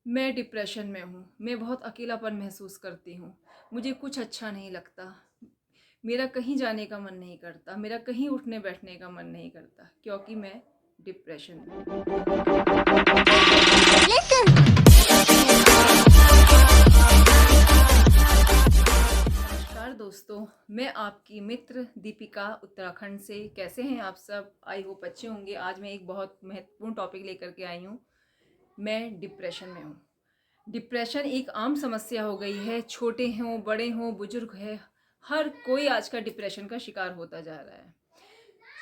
मैं डिप्रेशन में हूँ। मैं बहुत अकेलापन महसूस करती हूँ। मुझे कुछ अच्छा नहीं लगता। मेरा कहीं जाने का मन नहीं करता। मेरा कहीं उठने बैठने का मन नहीं करता क्योंकि मैं डिप्रेशन में हूँ। नमस्कार दोस्तों, मैं आपकी मित्र दीपिका उत्तराखंड से। कैसे हैं आप सब? आई होप अच्छे होंगे। आज मैं एक बहुत महत्वपूर्ण टॉपिक लेकर के आई हूँ। मैं डिप्रेशन में हूँ। डिप्रेशन एक आम समस्या हो गई है। छोटे हों, बड़े हों, बुजुर्ग है, हर कोई आज का डिप्रेशन का शिकार होता जा रहा है।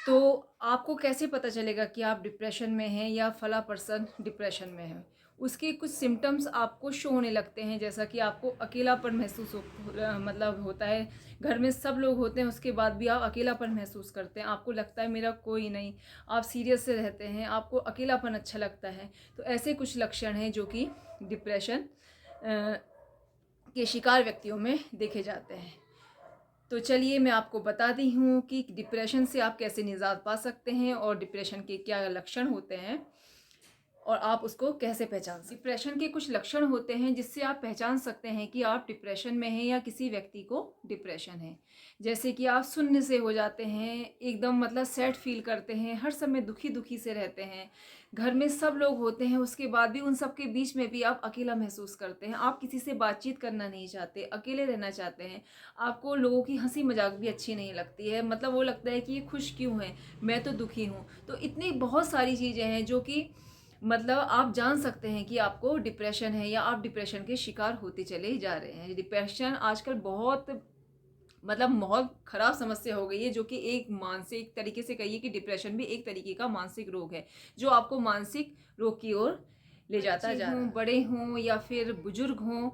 तो आपको कैसे पता चलेगा कि आप डिप्रेशन में हैं या फला पर्सन डिप्रेशन में है? उसके कुछ सिम्टम्स आपको शो होने लगते हैं, जैसा कि आपको अकेलापन महसूस मतलब होता है। घर में सब लोग होते हैं, उसके बाद भी आप अकेलापन महसूस करते हैं। आपको लगता है मेरा कोई नहीं। आप सीरियस से रहते हैं, आपको अकेलापन अच्छा लगता है। तो ऐसे कुछ लक्षण हैं जो कि डिप्रेशन के शिकार व्यक्तियों में देखे जाते हैं। तो चलिए मैं आपको बताती हूँ कि डिप्रेशन से आप कैसे निजात पा सकते हैं और डिप्रेशन के क्या लक्षण होते हैं और आप उसको कैसे पहचान सकते हैं। डिप्रेशन के कुछ लक्षण होते हैं जिससे आप पहचान सकते हैं कि आप डिप्रेशन में हैं या किसी व्यक्ति को डिप्रेशन है। जैसे कि आप शून्य से हो जाते हैं, एकदम मतलब सैड फील करते हैं, हर समय दुखी दुखी से रहते हैं। घर में सब लोग होते हैं, उसके बाद भी उन सब के बीच में भी आप अकेला महसूस करते हैं। आप किसी से बातचीत करना नहीं चाहते, अकेले रहना चाहते हैं। आपको लोगों की हंसी मजाक भी अच्छी नहीं लगती है, मतलब वो लगता है कि ये खुश क्यों है, मैं तो दुखी हूँ। तो इतनी बहुत सारी चीज़ें हैं जो कि मतलब आप जान सकते हैं कि आपको डिप्रेशन है या आप डिप्रेशन के शिकार होते चले जा रहे हैं। डिप्रेशन आजकल बहुत मतलब बहुत खराब समस्या हो गई है, जो कि एक मानसिक तरीके से कहिए कि डिप्रेशन भी एक तरीके का मानसिक रोग है जो आपको मानसिक रोग की ओर ले जाता जा रहा है। बड़े हों या फिर बुजुर्ग हों,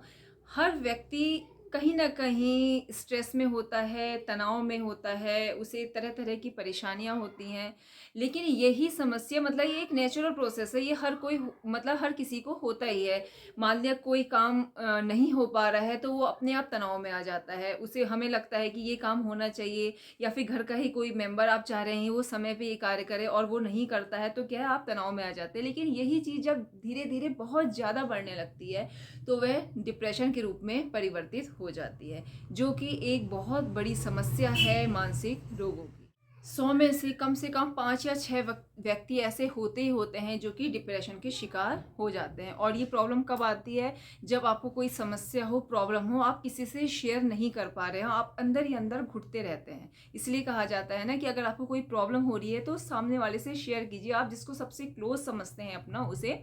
हर व्यक्ति कहीं ना कहीं स्ट्रेस में होता है, तनाव में होता है, उसे तरह तरह की परेशानियां होती हैं। लेकिन यही समस्या मतलब ये एक नेचुरल प्रोसेस है, ये हर कोई मतलब हर किसी को होता ही है। मान लिया कोई काम नहीं हो पा रहा है तो वो अपने आप तनाव में आ जाता है। उसे हमें लगता है कि ये काम होना चाहिए, या फिर घर का ही कोई मेंबर आप चाह रहे हैं वो समय पे ये कार्य करे और वो नहीं करता है तो क्या है, आप तनाव में आ जाते हैं। लेकिन यही चीज़ जब धीरे धीरे बहुत ज़्यादा बढ़ने लगती है तो वह डिप्रेशन के रूप में परिवर्तित हो जाती है, जो कि एक बहुत बड़ी समस्या है मानसिक रोगों की। 100 में से कम 5 या 6 व्यक्ति ऐसे होते ही होते हैं जो कि डिप्रेशन के शिकार हो जाते हैं। और ये प्रॉब्लम कब आती है? जब आपको कोई समस्या हो, प्रॉब्लम हो, आप किसी से शेयर नहीं कर पा रहे हो, आप अंदर ही अंदर घुटते रहते हैं। इसलिए कहा जाता है ना कि अगर आपको कोई प्रॉब्लम हो रही है तो सामने वाले से शेयर कीजिए। आप जिसको सबसे क्लोज समझते हैं अपना, उसे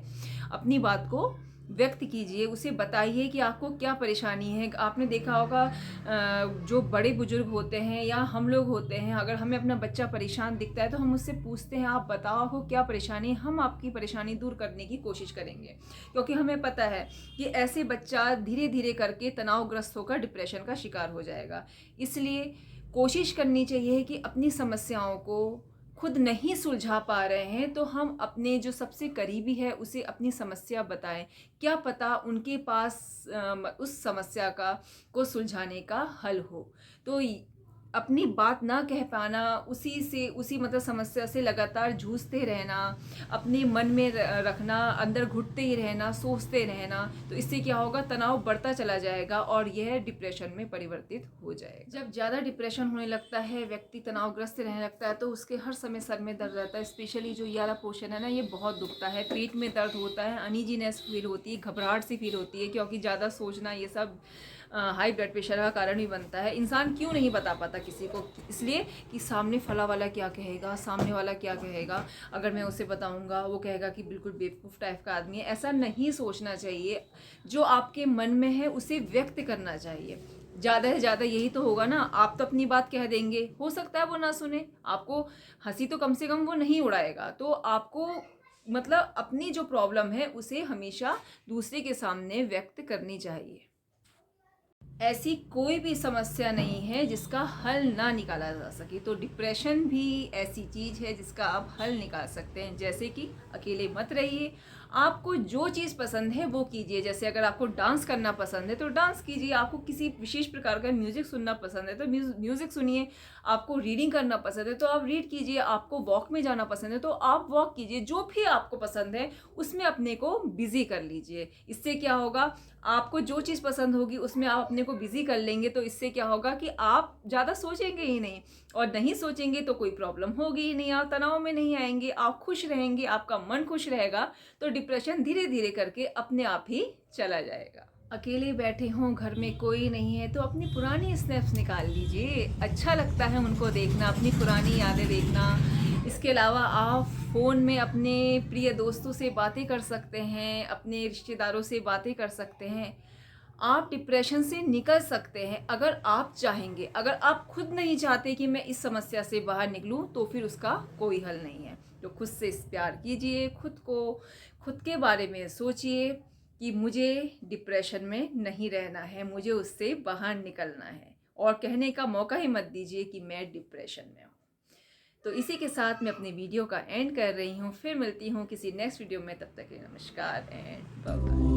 अपनी बात को व्यक्त कीजिए, उसे बताइए कि आपको क्या परेशानी है। आपने देखा होगा जो बड़े बुजुर्ग होते हैं या हम लोग होते हैं, अगर हमें अपना बच्चा परेशान दिखता है तो हम उससे पूछते हैं आप बताओ आपको क्या परेशानी है, हम आपकी परेशानी दूर करने की कोशिश करेंगे। क्योंकि हमें पता है कि ऐसे बच्चा धीरे धीरे करके तनावग्रस्त होकर डिप्रेशन का शिकार हो जाएगा। इसलिए कोशिश करनी चाहिए कि अपनी समस्याओं को खुद नहीं सुलझा पा रहे हैं तो हम अपने जो सबसे करीबी है उसे अपनी समस्या बताएं। क्या पता उनके पास उस समस्या का को सुलझाने का हल हो। तो अपनी बात ना कह पाना, उसी मतलब समस्या से लगातार जूझते रहना, अपने मन में रखना, अंदर घुटते ही रहना, सोचते रहना, तो इससे क्या होगा, तनाव बढ़ता चला जाएगा और यह डिप्रेशन में परिवर्तित हो जाएगा। जब ज़्यादा डिप्रेशन होने लगता है, व्यक्ति तनावग्रस्त रहने लगता है तो उसके हर समय सर में दर्द रहता है। स्पेशली जो ये वाला पोर्शन है ना, ये बहुत दुखता है, पेट में दर्द होता है, अनईजीनेस फील होती है, घबराहट सी फील होती है, क्योंकि ज़्यादा सोचना ये सब हाई ब्लड प्रेशर का कारण भी बनता है। इंसान क्यों नहीं बता पाता किसी को? इसलिए कि सामने फला वाला क्या कहेगा, सामने वाला क्या कहेगा, अगर मैं उसे बताऊंगा वो कहेगा कि बिल्कुल बेवकूफ़ टाइप का आदमी है। ऐसा नहीं सोचना चाहिए। जो आपके मन में है उसे व्यक्त करना चाहिए। ज़्यादा से ज़्यादा यही तो होगा ना, आप तो अपनी बात कह देंगे, हो सकता है वो ना सुने, आपको हंसी तो कम से कम वो नहीं उड़ाएगा। तो आपको मतलब अपनी जो प्रॉब्लम है उसे हमेशा दूसरे के सामने व्यक्त करनी चाहिए। ऐसी कोई भी समस्या नहीं है जिसका हल ना निकाला जा सके। तो डिप्रेशन भी ऐसी चीज़ है जिसका आप हल निकाल सकते हैं। जैसे कि अकेले मत रहिए, आपको जो चीज़ पसंद है वो कीजिए। जैसे अगर आपको डांस करना पसंद है तो डांस कीजिए, आपको किसी विशेष प्रकार का म्यूज़िक सुनना पसंद है तो म्यूज़िक सुनिए, आपको रीडिंग करना पसंद है तो आप रीड कीजिए, आपको वॉक में जाना पसंद है तो आप वॉक कीजिए। जो भी आपको पसंद है उसमें अपने को बिज़ी कर लीजिए। इससे क्या होगा, आपको जो चीज़ पसंद होगी उसमें आप अपने को बिज़ी कर लेंगे तो इससे क्या होगा कि आप ज़्यादा सोचेंगे ही नहीं, और नहीं सोचेंगे तो कोई प्रॉब्लम होगी ही नहीं, आप तनाव में नहीं आएंगे, आप खुश रहेंगे, आपका मन खुश रहेगा तो डिप्रेशन धीरे धीरे करके अपने आप ही चला जाएगा। अकेले बैठे हों, घर में कोई नहीं है तो अपनी पुरानी स्नैप्स निकाल लीजिए, अच्छा लगता है उनको देखना, अपनी पुरानी यादें देखना। इसके अलावा आप फ़ोन में अपने प्रिय दोस्तों से बातें कर सकते हैं, अपने रिश्तेदारों से बातें कर सकते हैं। आप डिप्रेशन से निकल सकते हैं अगर आप चाहेंगे। अगर आप खुद नहीं चाहते कि मैं इस समस्या से बाहर निकलूं तो फिर उसका कोई हल नहीं है। तो खुद से प्यार कीजिए, खुद के बारे में सोचिए कि मुझे डिप्रेशन में नहीं रहना है, मुझे उससे बाहर निकलना है, और कहने का मौका ही मत दीजिए कि मैं डिप्रेशन में हूँ। तो इसी के साथ मैं अपने वीडियो का एंड कर रही हूँ। फिर मिलती हूँ किसी नेक्स्ट वीडियो में, तब तक के लिए नमस्कार एंड बाय बाय।